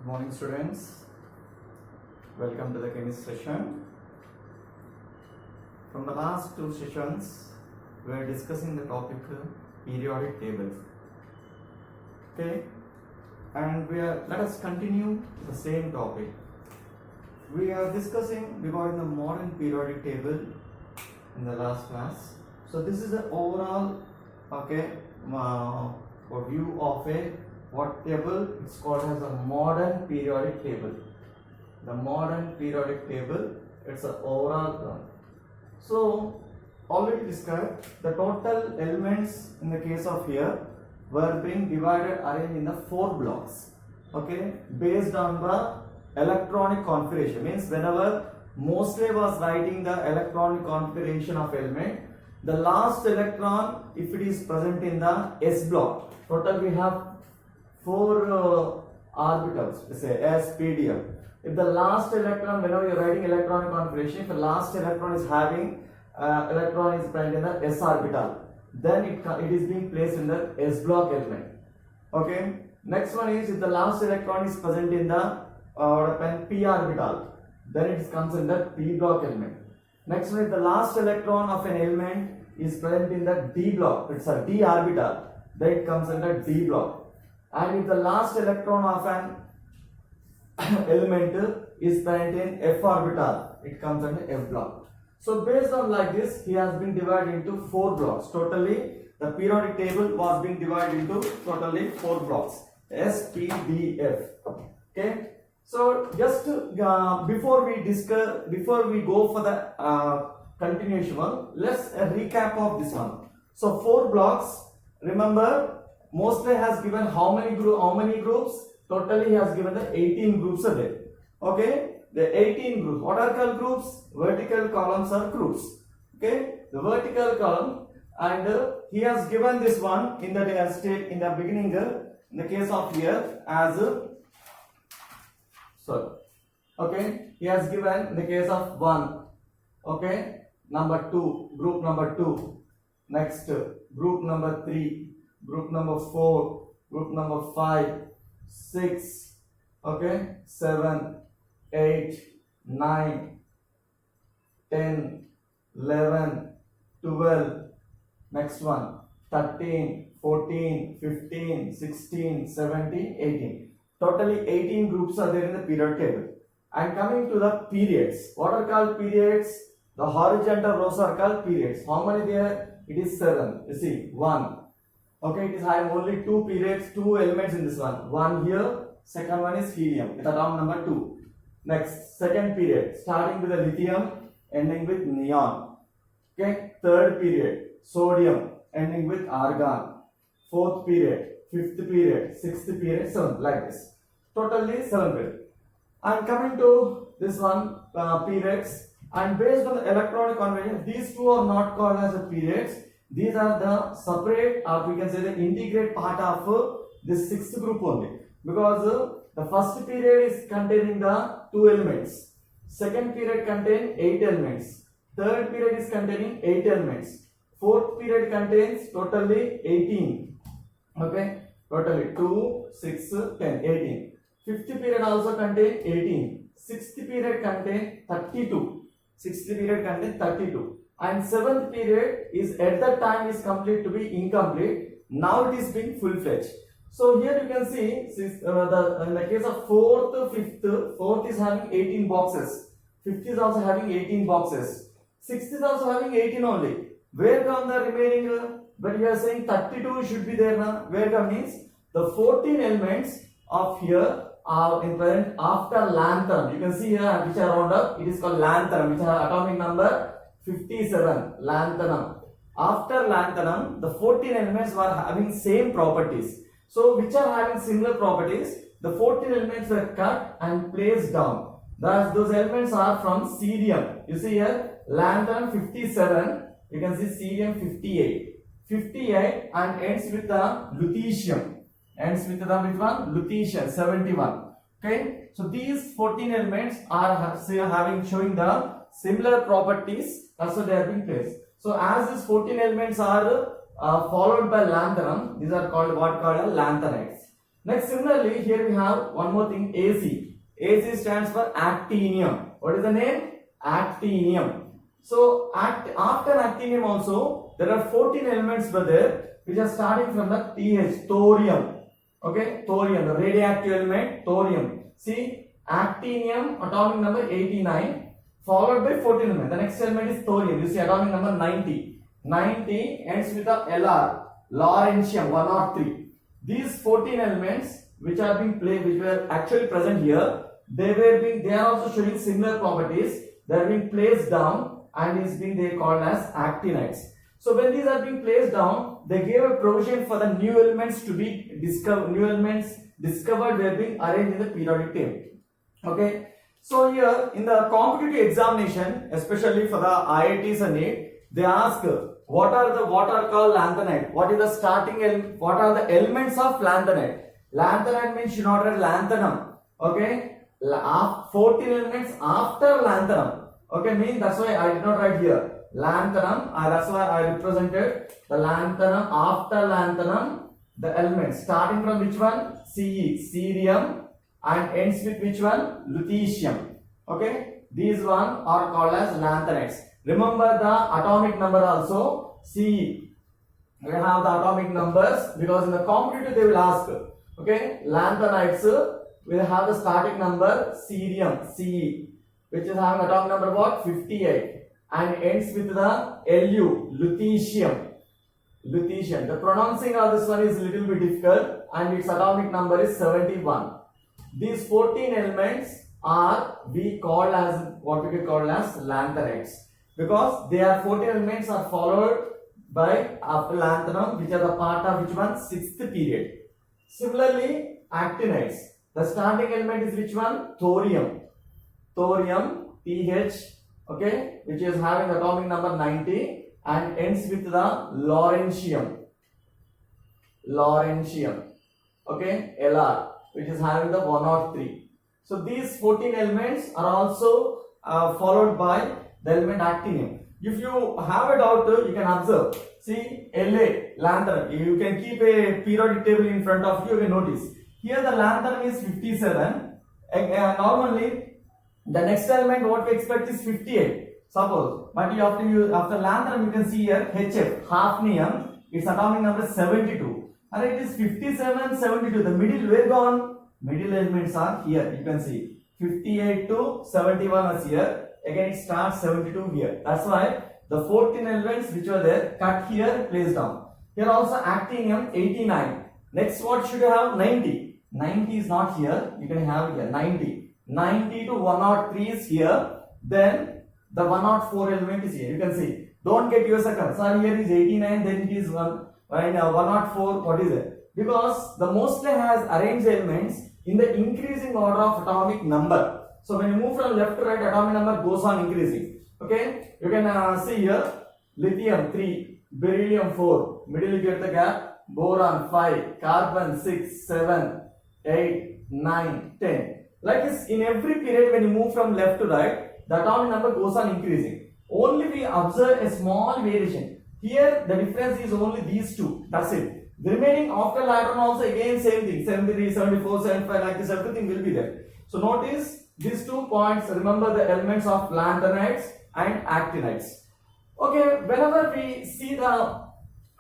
Good morning, students. Welcome to the chemistry session. From the last two sessions, we are discussing the topic periodic table. Okay, and let us continue the same topic. We are discussing regarding the modern periodic table in the last class. So this is the overall view of what table? It's called as a modern periodic table. The modern periodic table, it's an overall term. So already described, the total elements in the case of here were being arranged in the 4 blocks. Okay, based on the electronic configuration. Means whenever Moseley was writing the electronic configuration of element, the last electron, if it is present in the s block, total we have 4 orbitals, say s, p, d, f. If the last electron, whenever you are writing electronic configuration, if the last electron is having electron is present in the s orbital, then it is being placed in the s block element. Okay. Next one is if the last electron is present in the p orbital, then it comes in the p block element. Next one, if the last electron of an element is present in the d block, it's a d orbital, then it comes in the d block. And if the last electron of an element is present in f orbital, it comes in the f block. So based on like this, he has been divided into 4 blocks. Totally, the periodic table was being divided into totally 4 blocks. S, P, D, F. Okay. So just before we go for the continuation one, let's recap of this one. So 4 blocks. Remember, Moseley has given how many groups? Totally, he has given the 18 groups a day. Okay, the 18 groups. What are called groups? Vertical columns are groups. Okay, the vertical column, and he has given this one in the state in the beginning. In the case of here as okay, he has given in the case of 1. Okay, number 2, group number 2. Next, group number 3. Group number 4, group number 5, 6, okay, 7, 8, 9, 10, 11, 12, next one, 13, 14, 15, 16, 17, 18. Totally 18 groups are there in the periodic table. And coming to the periods, what are called periods? The horizontal rows are called periods. How many there? It is 7. You see, 1. Okay, it is having only 2 periods, 2 elements in this one. One here, second one is helium, with atom number 2. Next, second period, starting with the lithium, ending with neon. Okay, third period, sodium, ending with argon. Fourth period, fifth period, sixth period, seventh, like this. Totally 7 periods. And coming to this one, periods, and based on the electronic configuration, these 2 are not called as the periods. These are the separate, or we can say the integrate part of this 6th group only. Because the first period is containing the 2 elements. Second period contains 8 elements. Third period is containing 8 elements. Fourth period contains totally 18. Okay, totally 2, 6, 10, 18. Fifth period also contains 18. Sixth period contains 32. Sixth period contains 32. And 7th period is at that time is complete to be incomplete. Now it is being full-fledged. So here you can see in the case of 4th, 5th, 4th is having 18 boxes. 5th is also having 18 boxes. 6th is also having 18 only. Where come the remaining? But you are saying 32 should be there now. Where come means the 14 elements of here are in present after lanthanum. You can see here which are round up. It is called lanthanum, which have atomic number 57, lanthanum. After lanthanum, the 14 elements were having same properties. So, which are having similar properties, the 14 elements were cut and placed down. Thus, those elements are from cerium. You see here, lanthanum 57, you can see cerium 58. 58 and ends with the lutetium. Ends with the which one? Lutetium 71. Okay. So, these 14 elements are showing the similar properties. Also they are being placed. So as these 14 elements are followed by lanthanum, these are called as lanthanides. Next, similarly, here we have one more thing, AC. AC stands for actinium. What is the name? Actinium. So, after actinium also, there are 14 elements there, which are starting from the TH, thorium. Okay, thorium, the radioactive element, thorium. See, actinium, atomic number 89, followed by 14 elements. The next element is thorium. You see, atomic number 90. 90 ends with a LR, lawrencium 103. These 14 elements which are being played, which were actually present here, they are also showing similar properties. They are being placed down and is being they called as actinides. So when these are being placed down, they gave a provision for the new elements to be discovered. New elements discovered were being arranged in the periodic table. Okay. So here in the competitive examination, especially for the IITs and NEET, they ask what are called lanthanide. What is the starting what are the elements of lanthanide? Lanthanide means you not write lanthanum. Okay, 14 elements after lanthanum. Okay, mean that's why I did not write here lanthanum. That's why I represented the lanthanum. After lanthanum, the elements starting from which one? Ce, cerium, and ends with which one? Lutetium. Okay, these one are called as lanthanides. Remember the atomic number also. Ce. We have the atomic numbers because in the competitive they will ask. Okay, lanthanides will have the starting number cerium, Ce, which is having atomic number what? 58, and ends with the Lu, lutetium. Lutetium. The pronouncing of this one is little bit difficult, and its atomic number is 71. These 14 elements are we called as what we call as lanthanides, because they are 14 elements are followed by after lanthanum, which are the part of which one? 6th period. Similarly, actinides. The starting element is which one? Thorium. Thorium, TH, okay, which is having atomic number 90 and ends with the lawrencium. Lawrencium, okay, LR, which is having the 103. So these 14 elements are also followed by the element actinium. If you have a doubt, you can observe. See, La, lanthanum. You can keep a periodic table in front of you. You can notice. Here the lanthanum is 57. Normally, the next element what we expect is 58. Suppose, but after lanthanum you can see here HF, hafnium. Its atomic number is 72. And it is 57, 72. The middle where gone? Middle elements are here. You can see 58 to 71 is here. Again it starts 72 here. That's why the 14 elements which were there cut here, placed down. Here also actinium 89. Next what should you have? 90. 90 is not here. You can have here 90. 90 to 103 is here. Then the 104 element is here. You can see. Don't get your second. So here is 89. Then it is 104. What is it? Because the mostly has arranged elements in the increasing order of atomic number. So when you move from left to right, atomic number goes on increasing. Okay, you can see here lithium 3, beryllium 4, middle you get the gap, boron 5, carbon 6, 7, 8, 9, 10. Like this, in every period when you move from left to right, the atomic number goes on increasing. Only we observe a small variation. Here the difference is only these two. That's it. The remaining after lanthanum also again same thing. 73, 74, 75, like this, everything will be there. So notice these 2 points, remember the elements of lanthanides and actinides. Okay, whenever we see the,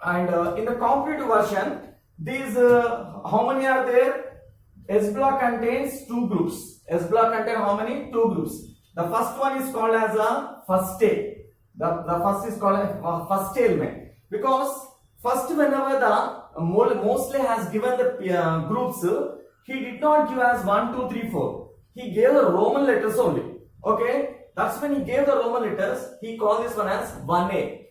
and in the competitive version, these, how many are there? S block contains 2 groups. S block contains how many? 2 groups. The first one is called as a first A. The first is called a first element. Because first whenever the mostly has given the groups, he did not give as 1, 2, 3, 4. He gave the Roman letters only. Okay, that's when he gave the Roman letters. He called this one as 1A,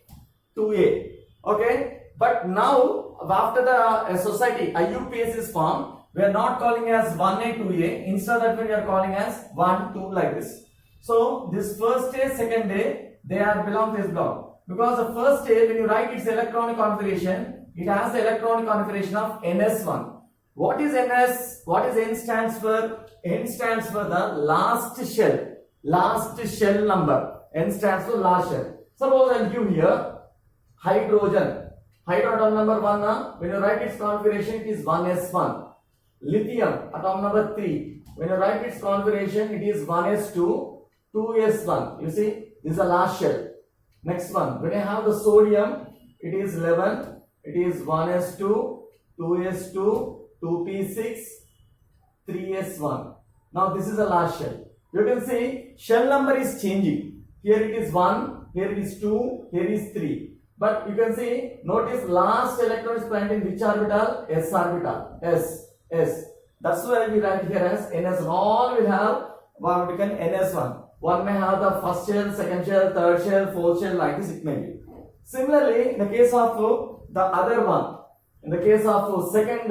2A. Okay, but now after the society IUPAC is formed, we are not calling as 1A, 2A. Instead of that, we are calling as 1, 2 like this. So this first A, second A, they are belong to this block. Because the first A, when you write its electronic configuration, it has the electronic configuration of NS1. What is NS? What is N stands for? N stands for the last shell. Last shell number. N stands for last shell. Suppose I give here hydrogen. Hydrogen number 1. When you write its configuration, it is 1s1. lithium, atom number 3. When you write its configuration, it is 1s2, 2s1. You see, this is the last shell. Next one, when you have the sodium, it is 11. It is 1s2, 2s2, 2p6, 3s1. Now this is the last shell. You can see shell number is changing. Here it is 1, here it is 2, here is 3. But you can see, notice last electron is present in which orbital? S orbital. S. That's why we write here as ns. All will have what we can ns1. One may have the first shell, second shell, third shell, fourth shell, like this it may be. Similarly, in the case of the other one, in the case of second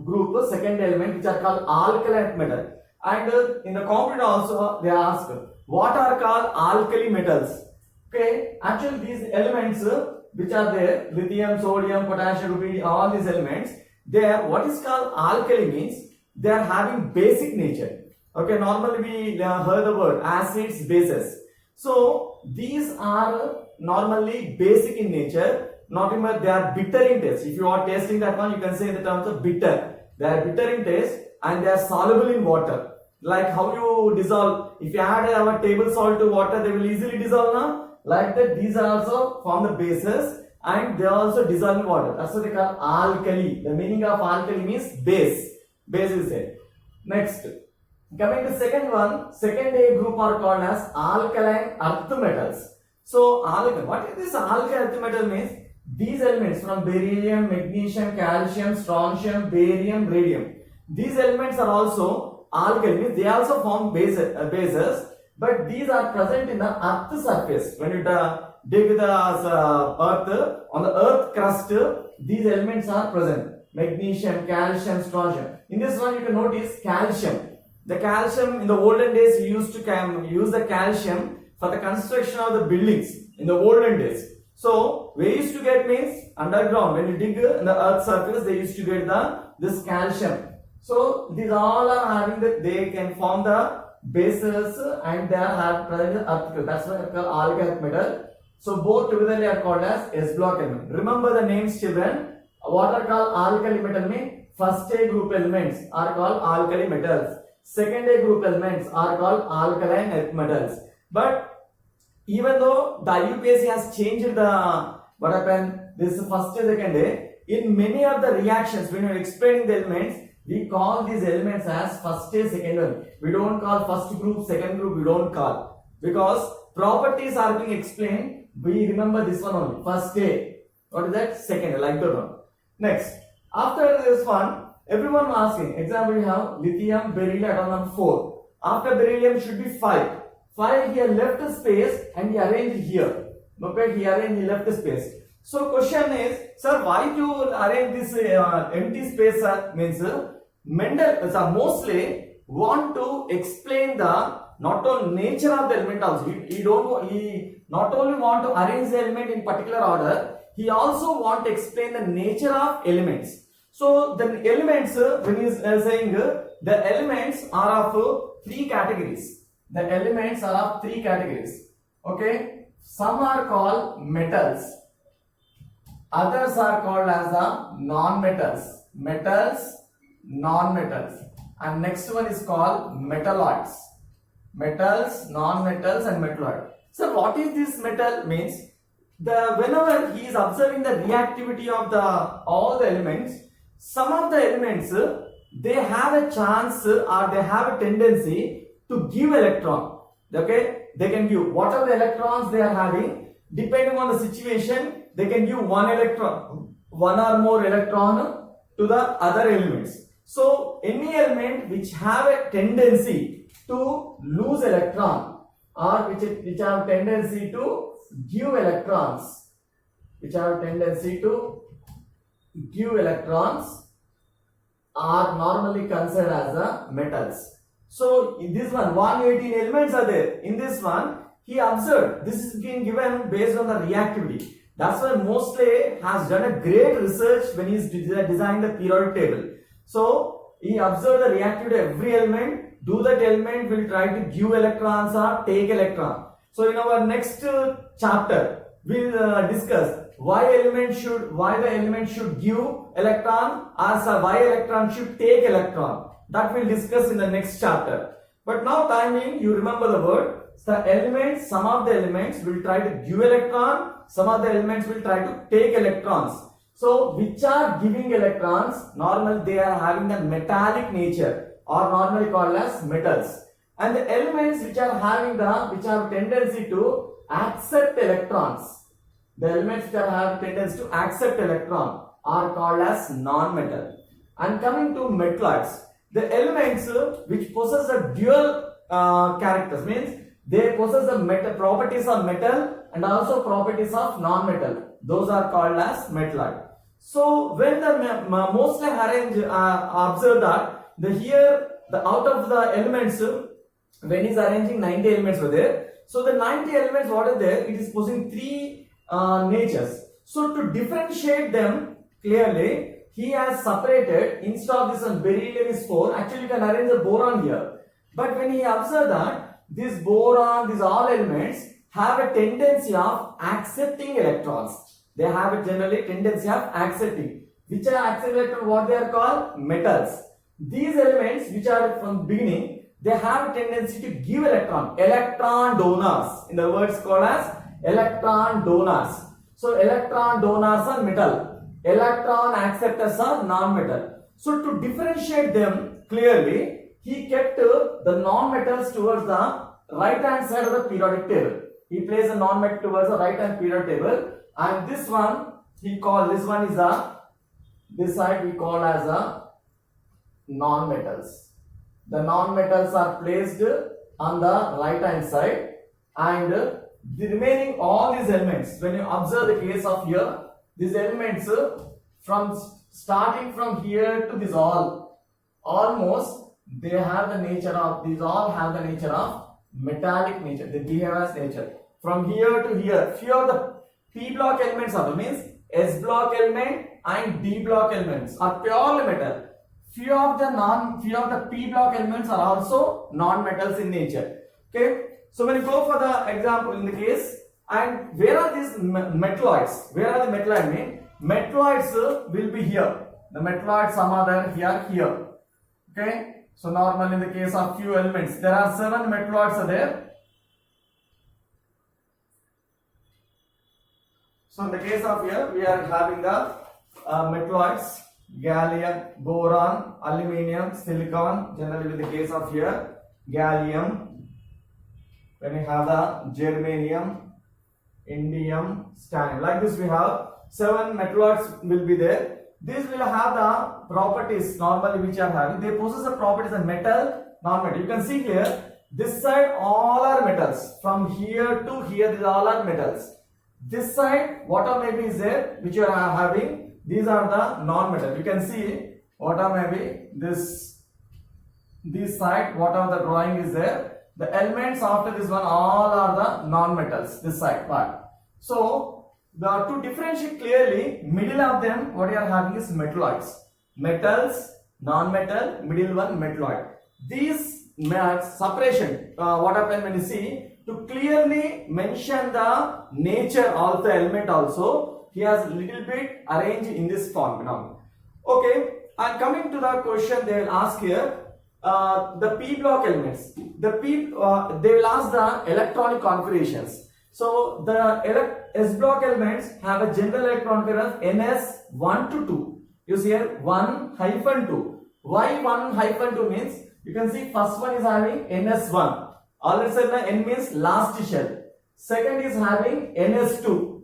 group, second element, which are called alkaline metal. And in the competitor also they ask what are called alkali metals. Okay, actually these elements which are there, lithium, sodium, potassium, ruby, all these elements, they are what is called alkali means they are having basic nature. Okay, normally we heard the word acids, bases. So these are normally basic in nature. Not even they are bitter in taste. If you are tasting that one, you can say in the terms of bitter. They are bitter in taste and they are soluble in water. Like how you dissolve. If you add our table salt to water, they will easily dissolve now. Like that, these are also form the bases and they also dissolve in water. That's what they call alkali. The meaning of alkali means base. Base is it. Next, coming to second one, second A group are called as alkaline earth metals. So, what is this alkaline earth metal means? These elements from beryllium, magnesium, calcium, strontium, barium, radium. These elements are also alkali, means they also form bases, but these are present in the earth surface. When you dig the earth, on the earth crust, these elements are present. Magnesium, calcium, strontium. In this one, you can notice calcium. The calcium in the olden days, we used to use the calcium for the construction of the buildings in the olden days. So, we used to get means underground. When you dig in the earth surface, they used to get this calcium. So, these all are having that they can form the bases and they are present in the earth. That's why they are called alkali metal. So, both together they are called as S block element. Remember the names, children. What are called alkali metal mean? First A group elements are called alkali metals. Second A group elements are called alkaline earth metals. But even though the IUPAC has changed the what happened this first A, second A, in many of the reactions when you are explaining the elements, we call these elements as first A, second one. We don't call first group, second group, we don't call. Because properties are being explained, we remember this one only. First A. What is that? Second A, like that one. Next. After this one, everyone asking. Example, we have lithium, beryllium, atom number 4. After beryllium should be 5. 5 here left space and he arranged here. Okay, he left space. So question is, sir, why you arrange this empty space? Means Mendel mostly want to explain the not only nature of the element also. He not only want to arrange the element in particular order, he also want to explain the nature of elements. So the elements, when he is saying the elements are of 3 categories. The elements are of 3 categories. Okay, some are called metals. Others are called as the non-metals. Metals, non-metals. And next one is called metalloids. Metals, non-metals and metalloid. So what is this metal means? Whenever he is observing the reactivity of all the elements, some of the elements they have a chance or they have a tendency to give electron. Okay, they can give whatever the electrons they are having, depending on the situation, they can give one electron, one or more electron to the other elements. So any element which have a tendency to lose electron or which have tendency to give electrons, are normally considered as the metals. So in this one, 118 elements are there. In this one, he observed this is being given based on the reactivity. That's why Mosley has done a great research when he's designed the periodic table. So he observed the reactivity of every element. Do that element will try to give electrons or take electron. So in our next chapter, we'll discuss why the element should give electron, as a why electron should take electron. That we'll discuss in the next chapter. But now timing, you remember the word. The elements, some of the elements will try to give electron, some of the elements will try to take electrons. So which are giving electrons, normally they are having a metallic nature or normally called as metals. And the elements which are having which have tendency to accept electrons, the elements which have tendency to accept electron are called as non-metal. And coming to metalloids, the elements which possess a dual characters, means they possess the properties of metal and also properties of non-metal. Those are called as metalloid. So when the mostly observe that out of the elements, when he's arranging 90 elements were there. So the 90 elements what are there, it is possessing three natures. So to differentiate them clearly, he has separated, instead of this beryllium is 4, actually you can arrange a boron here. But when he observed that this boron, these all elements have a tendency of accepting electrons. They have a generally tendency of accepting. Which are accepting electrons, what they are called? Metals. These elements which are from beginning, they have a tendency to give electron donors. In the words called as electron donors. So electron donors are metal. Electron acceptors are non-metal. So to differentiate them clearly, he kept the non-metals towards the right hand side of the periodic table. He placed the non-metal towards the right hand periodic table, and this one this side we call as a non-metals. The non-metals are placed on the right hand side, and the remaining all these elements, when you observe the case of here, these elements from starting from here to this almost they have the nature of, these all have the nature of metallic nature. They behave as nature. From here to here, few of the p block elements are, means s block element and d block elements are purely metal. Few of the p block elements are also non-metals in nature. Okay. So when you go for the example in the case, and where are these metalloids? Where are the metalloids? Mean metalloids will be here. The metalloids some are here. Okay. So normally in the case of few elements, there are 7 metalloids are there. So in the case of here, we are having the metalloids, gallium, boron, aluminium, silicon. Generally in the case of here, gallium. When you have the germanium, indium, stannum. Like this we have 7 metalloids will be there. These will have the properties normally which are having. They possess the properties of metal, non-metal. You can see here, this side all are metals. From here to here, these all are metals. This side, whatever maybe is there, which you are having, these are the non-metal. You can see whatever maybe this side, whatever the drawing is there, the elements after this one all are the non-metals. This side part. So to differentiate clearly, middle of them, what you are having is metalloids. Metals, non-metal, middle one metalloid. These separation, what happens when you see, to clearly mention the nature of the element also, he has little bit arranged in this form now. Okay, and coming to the question they will ask here, the p block elements. They will ask the electronic configurations. So the S block elements have a general electron pair of ns1 to 2. You see here 1-2. Why 1-2 means? You can see first one is having ns1. Already said the n means last shell. Second is having ns2.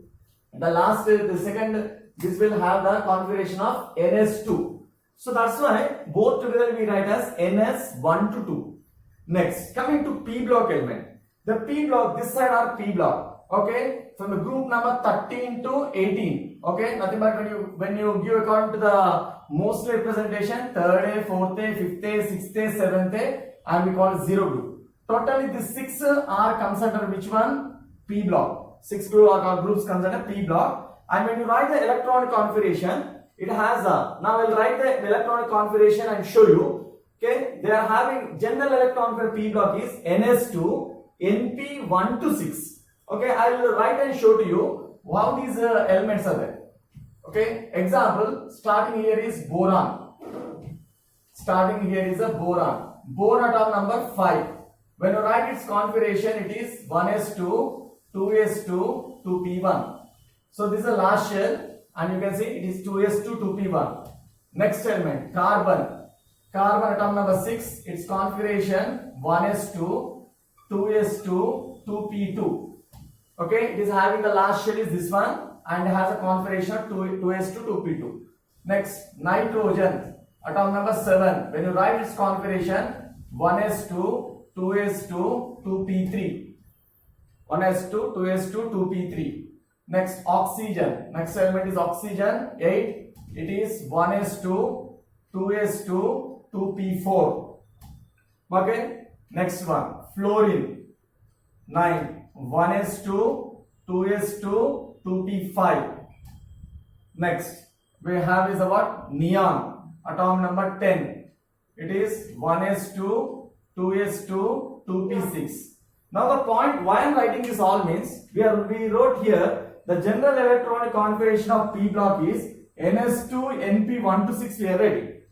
The second, this will have the configuration of ns2. So that's why both together we write as ns1 to 2. Next, coming to p block element. The p block, this side are p block. Okay, from the group number 13 to 18. Okay, nothing but when you give according to the mostly representation, 3rd, 4th, 5th, 6th, 7th, and we call it 0 group. Totally these 6 are comes under which one? P block. 6 groups comes under P block. And when you write the electronic configuration, it has a, now we'll write the electronic configuration and show you. Okay, they are having general electron for P block is ns2, np1 to 6. Okay, I will write and show to you how these elements are there. Okay, example, starting here is boron. Starting here is a boron. Boron atom number 5. When you write its configuration, it is 1s2, 2s2, 2p1. So this is the last shell, and you can see it is 2s2, 2p1. Next element, carbon. Carbon atom number 6, its configuration 1s2, 2s2, 2p2. Okay, it is having the last shell is this one and has a configuration of 2s2, 2p2. Next, nitrogen atom number 7. When you write its configuration 1s2, 2s2, 2p3. 1s2, 2s2, 2p3. Next, oxygen. Next element is oxygen 8. It is 1s2, 2s2, 2p4. Okay. Next one, fluorine 9. 1s2, 2s2, 2p5. Next, we have is what? Neon atom number 10. It is 1s2, 2s2, 2p6. Now the point why I am writing this all means we wrote here the general electronic configuration of p block is ns2 np 1 to 6 we are writing.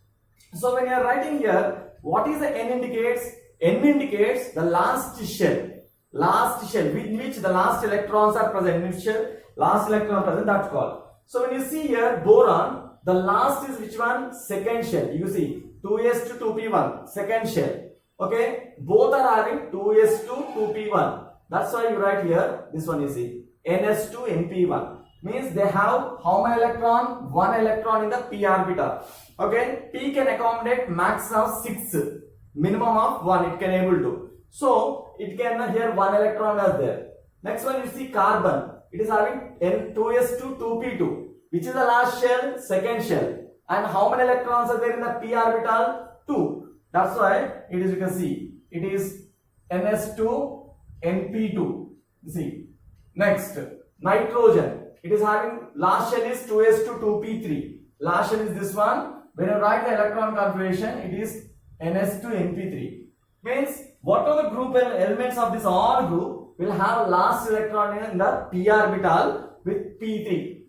So when you are writing here, what is the n indicates? N indicates the last shell. Last shell in which the last electrons are present. In which shell last electron present, that's called. So when you see here boron, the last is which one? Second shell. You see 2s2 2p1 second shell. Okay, both are having 2s2 2p1. That's why you write here this one. You see ns2 np1 means they have how many electron? One electron in the p orbital. Okay, p can accommodate max of 6, minimum of 1 it can able to. So it can here one electron is there. Next one you see carbon. It is having N2s2 2p2, which is the last shell, second shell. And how many electrons are there in the p orbital? 2. That's why it is, you can see it is ns2 np2. You see. Next, nitrogen. It is having last shell is 2s2 2p3. Last shell is this one. When you write the electron configuration, it is ns2 np3. Means what are the group elements of this all group will have last electron in the p orbital with p3.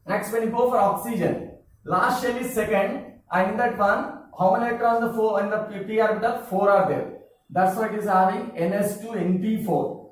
Next, when you go for oxygen, last shell is second, and in that one, how many electrons in the p orbital? 4 are there. That's why it is having ns2 np4.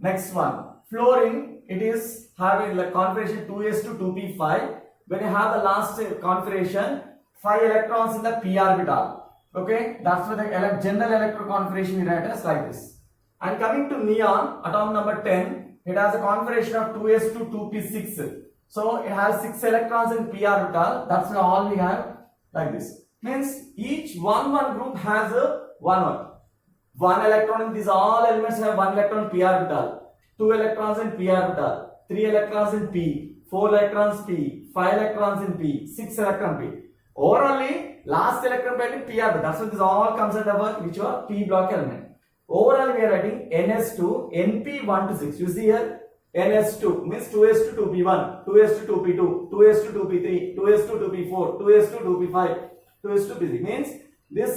Next one, fluorine. It is having the configuration 2s2 2p5. When you have the last configuration, 5 electrons in the p orbital. Okay, that's why the general electron configuration we write as like this. And coming to neon, atom number 10, it has a configuration of 2s2 2p6. So it has 6 electrons in p orbital. That's why all we have like this. Means each one group has a one electron in these all elements have 1 electron in p orbital, 2 electrons in p orbital, 3 electrons in p, 4 electrons p, 5 electrons in p, 6 electron p. Overall, last electron pair in p orbital. That's why this all comes under which are p block element. Overall, we are writing ns2 np 1 to 6. You see here ns2 means 2s2 2p1, 2s2 2p2, 2s2 2p3, 2s2 2p4, 2s2 2p5, 2s2 p6. Means this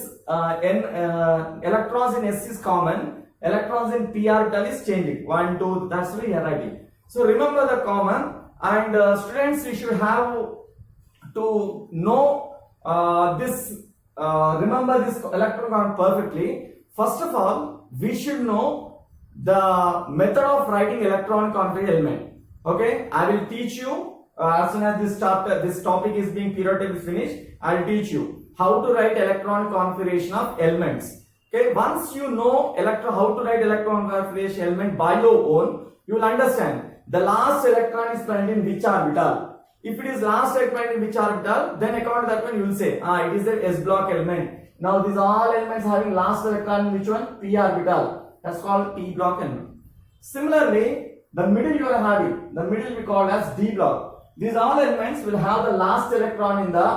electrons in s is common. Electrons in p orbital is changing 1 2. That's why we are writing. So remember the common, and students, we should have to know remember this electron perfectly. First of all, we should know the method of writing electron configuration element. Okay, I will teach you as soon as this topic is being period table finished. I will teach you how to write electron configuration of elements. Okay, once you know how to write electron configuration element by your own, you will understand the last electron is present in which orbital. If it is last electron in which orbital, then according to that one you will say, it is the s block element. Now these all elements having last electron in which one? P orbital. That's called p block element. Similarly, the middle you are having, the middle we call as d block. These all elements will have the last electron in the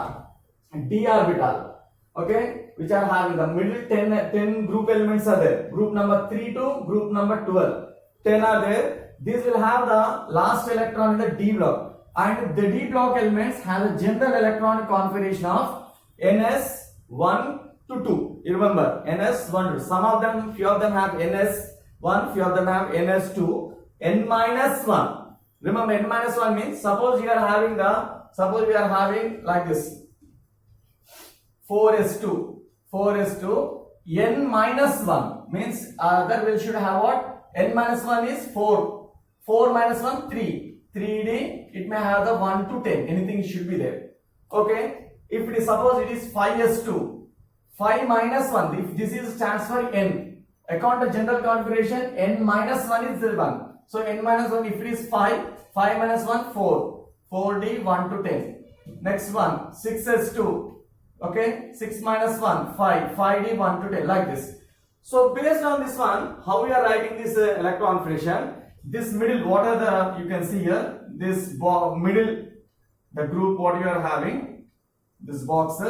d orbital. Okay, which are having the middle 10 group elements are there. Group number 3 to group number 12. 10 are there. These will have the last electron in the d block. And the d block elements have a general electronic configuration of ns1 to 2. You remember ns1 to 2. Some of them, few of them have ns1, few of them have ns2, n minus 1. Remember n minus 1 means suppose we are having like this 4s2 n minus 1 means that we should have what? N minus 1 is 4 minus 1 3d, it may have the 1 to 10, anything should be there. Okay, if it is suppose it is 5s2 5 minus 1, if this is stands for n, according to general configuration n minus 1 is the 1, so n minus 1, if it is 5 minus 1 4d 1 to 10. Next one 6s2, okay, 6 minus 1 5d 1 to 10, like this. So based on this one, how we are writing this electron configuration, this middle, what are the, you can see here, this middle, the group what you are having, this box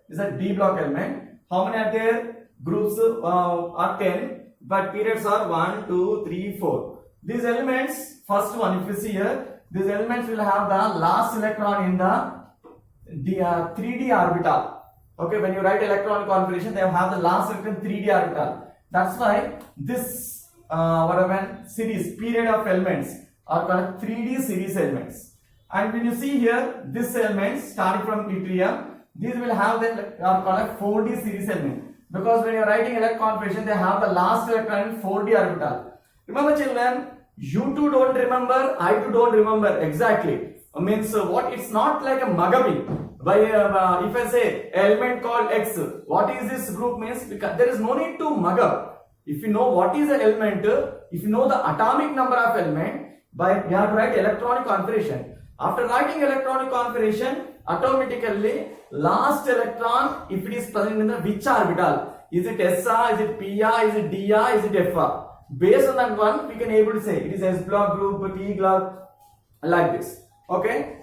is a D block element. How many are there? Groups are 10, but periods are 1, 2, 3, 4. These elements, first one, if you see here, these elements will have the last electron in the 3d orbital. Okay, when you write electron configuration, they have the last electron 3d orbital. That's why this series, period of elements are called 3d series elements. And when you see here, this elements starting from deuterium, these will have the are called 4d series element, because when you are writing electron configuration, they have the last electron in 4d orbital. Remember children, you two don't remember, I too don't remember exactly. Means what? It's not like a Magabi. By if I say element called X, what is this group means? Because there is no need to mug up. If you know what is the element, if you know the atomic number of element, by you have to write electronic configuration. After writing electronic configuration, automatically last electron, if it is present in the which orbital, is it SR, is it PR, is it DR, is it FR? Based on that one, we can able to say it is S block group, P block, like this. Okay.